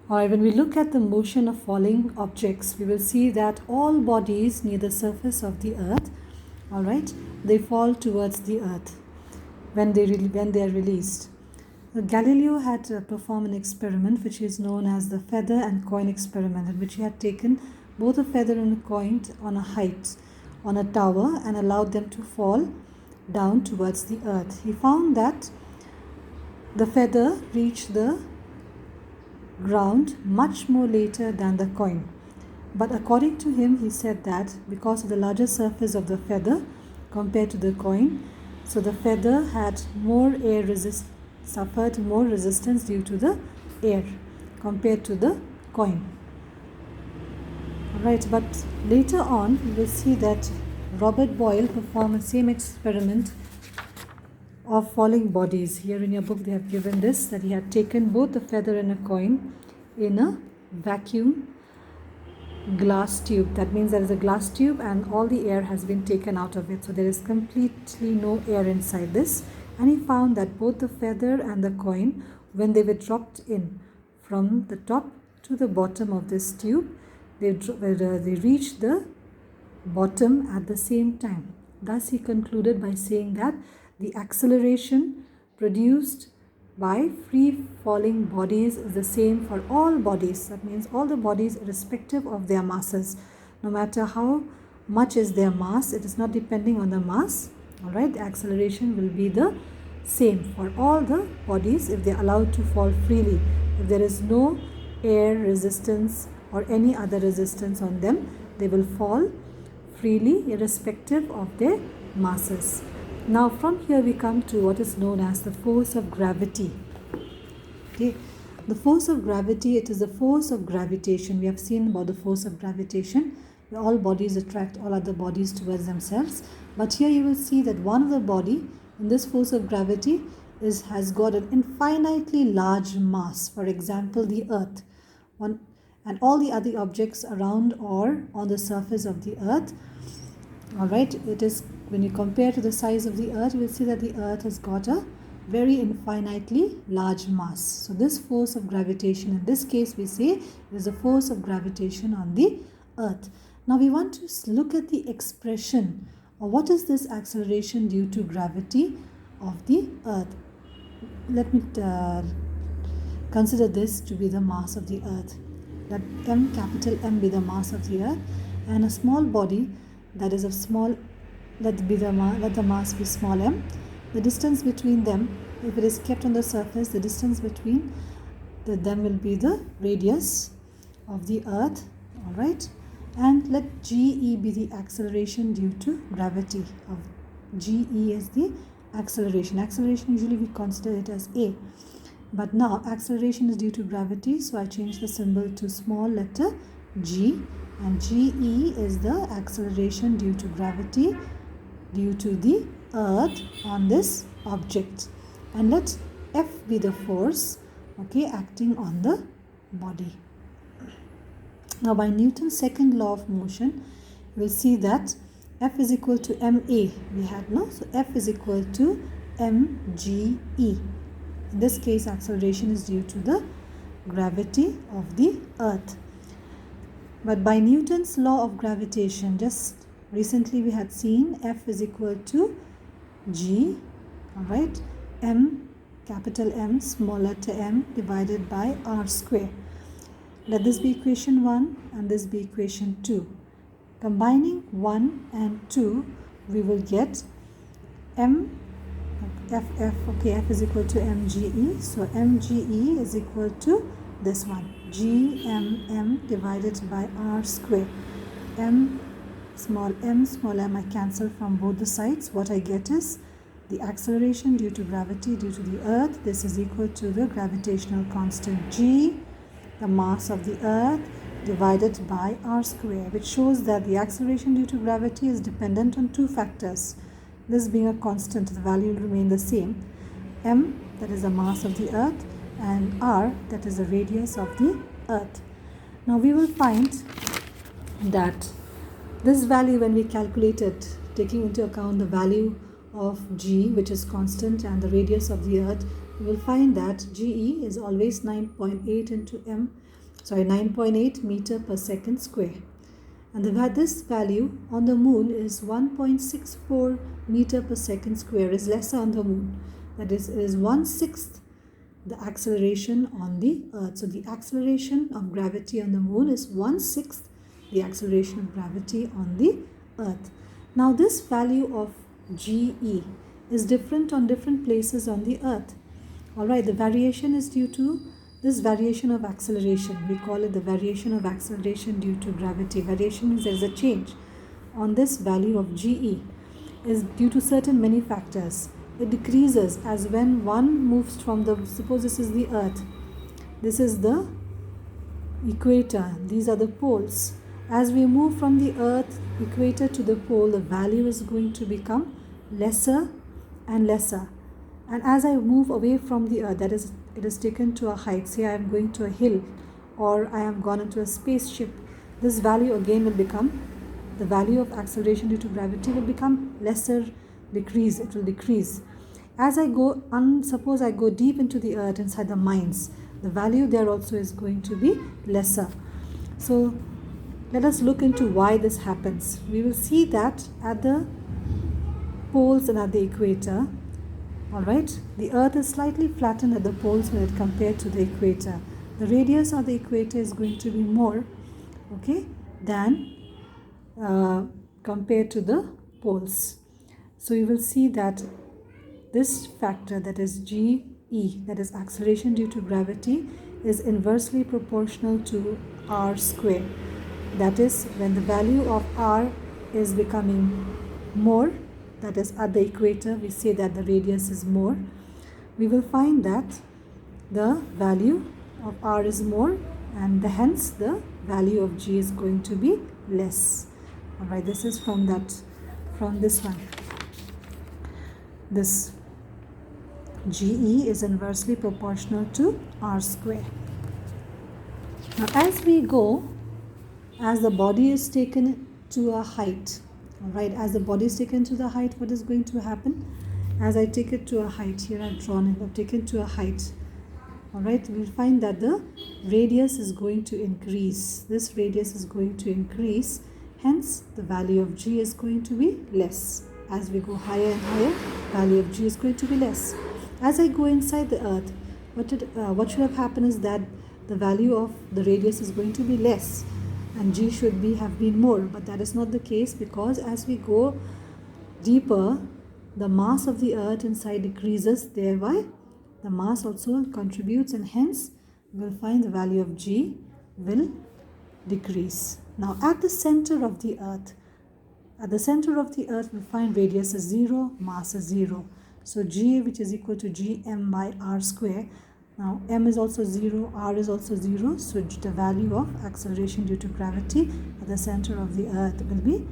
Alright, when we look at the motion of falling objects, we will see that all bodies near the surface of the earth, alright, they fall towards the earth when they are released. Galileo had performed an experiment which is known as the feather and coin experiment, in which he had taken both a feather and a coin on a height on a tower and allowed them to fall down towards the earth. He found that the feather reached the ground much more later than the coin. But according to him, he said that because of the larger surface of the feather compared to the coin, so the feather had suffered more resistance due to the air compared to the coin. Alright, but later on we will see that Robert Boyle performed the same experiment of falling bodies. Here in your book they have given this, that he had taken both a feather and a coin in a vacuum glass tube. That means there is a glass tube and all the air has been taken out of it, so there is completely no air inside this. And he found that both the feather and the coin, when they were dropped in from the top to the bottom of this tube, they reached the bottom at the same time. Thus he concluded by saying that the acceleration produced by free falling bodies is the same for all bodies. That means all the bodies, irrespective of their masses, no matter how much is their mass, it is not depending on the mass. Alright, the acceleration will be the same for all the bodies if they are allowed to fall freely. If there is no air resistance or any other resistance on them, they will fall freely irrespective of their masses. Now from here we come to what is known as the force of gravity. Okay, the force of gravity, it is the force of gravitation. We have seen about the force of gravitation. All bodies attract all other bodies towards themselves. But here you will see that one of the body in this force of gravity has got an infinitely large mass. For example, the earth. And all the other objects around or on the surface of the earth. Alright, it is, when you compare to the size of the earth, you will see that the earth has got a very infinitely large mass. So this force of gravitation, in this case we say, is the force of gravitation on the earth. Now we want to look at the expression of what is this acceleration due to gravity of the earth. Let me consider this to be the mass of the earth. Let M, capital M, be the mass of the earth, and a small body that is of small, let the mass be small m. The distance between them, if it is kept on the surface, the distance between them will be the radius of the earth. Alright, and let GE be the acceleration due to gravity. Of GE is the acceleration. Acceleration usually we consider it as A, but now acceleration is due to gravity, so I change the symbol to small letter G, and GE is the acceleration due to gravity due to the earth on this object. And let F be the force, okay, acting on the body. Now by Newton's second law of motion, we'll see that F is equal to ma. We had no, so F is equal to mge. In this case, acceleration is due to the gravity of the earth. But by Newton's law of gravitation, just recently we had seen F is equal to G, alright, M, capital M, small letter m, divided by r square. Let this be equation 1 and this be equation 2. Combining 1 and 2, we will get M, F is equal to mge. So mge is equal to this one, gmm divided by r square. M, small m, I cancel from both the sides. What I get is the acceleration due to gravity due to the earth. This is equal to the gravitational constant g, the mass of the earth, divided by r square, which shows that the acceleration due to gravity is dependent on two factors. This being a constant, the value will remain the same. M, that is the mass of the earth, and r, that is the radius of the earth. Now we will find that this value, when we calculate it, taking into account the value of g, which is constant, and the radius of the earth, you will find that GE is always 9.8 into 9.8 meter per second square. And this value on the moon is 1.64 meter per second square, is lesser on the moon. That is, it is 1/6 the acceleration on the earth. So the acceleration of gravity on the moon is 1/6 the acceleration of gravity on the earth. Now this value of GE is different on different places on the earth. Alright, the variation is due to this variation of acceleration. We call it the variation of acceleration due to gravity. Variation means there is a change on this value of GE is due to certain many factors. It decreases as when one moves from the, suppose this is the earth, this is the equator, these are the poles. As we move from the earth equator to the pole, the value is going to become lesser and lesser. And as I move away from the earth, that is, it is taken to a height, say I am going to a hill or I am gone into a spaceship, this value again will become, the value of acceleration due to gravity will become lesser, decrease, it will decrease. As I go, suppose I go deep into the earth inside the mines, the value there also is going to be lesser. So let us look into why this happens. We will see that at the poles and at the equator, alright, the earth is slightly flattened at the poles when it compared to the equator. The radius of the equator is going to be more, okay, than compared to the poles. So you will see that this factor, that is GE, that is acceleration due to gravity, is inversely proportional to r square. That is, when the value of r is becoming more, that is at the equator, we say that the radius is more, we will find that the value of r is more and hence the value of g is going to be less. Alright, this is from this one. This GE is inversely proportional to r square. Now as we go, as the body is taken to a height, alright, as the body is taken to the height, what is going to happen? As I take it to a height, here I've drawn it, I've taken to a height, alright, we'll find that the radius is going to increase. This radius is going to increase, hence the value of g is going to be less. As we go higher and higher, value of g is going to be less. As I go inside the earth, what should have happened is that the value of the radius is going to be less and g should have been more, but that is not the case, because as we go deeper, the mass of the earth inside decreases, thereby the mass also contributes, and hence we will find the value of g will decrease. Now at the center of the earth, we find radius is 0, mass is 0. So g, which is equal to gm by r square. Now m is also 0, r is also 0. So the value of acceleration due to gravity at the center of the earth will be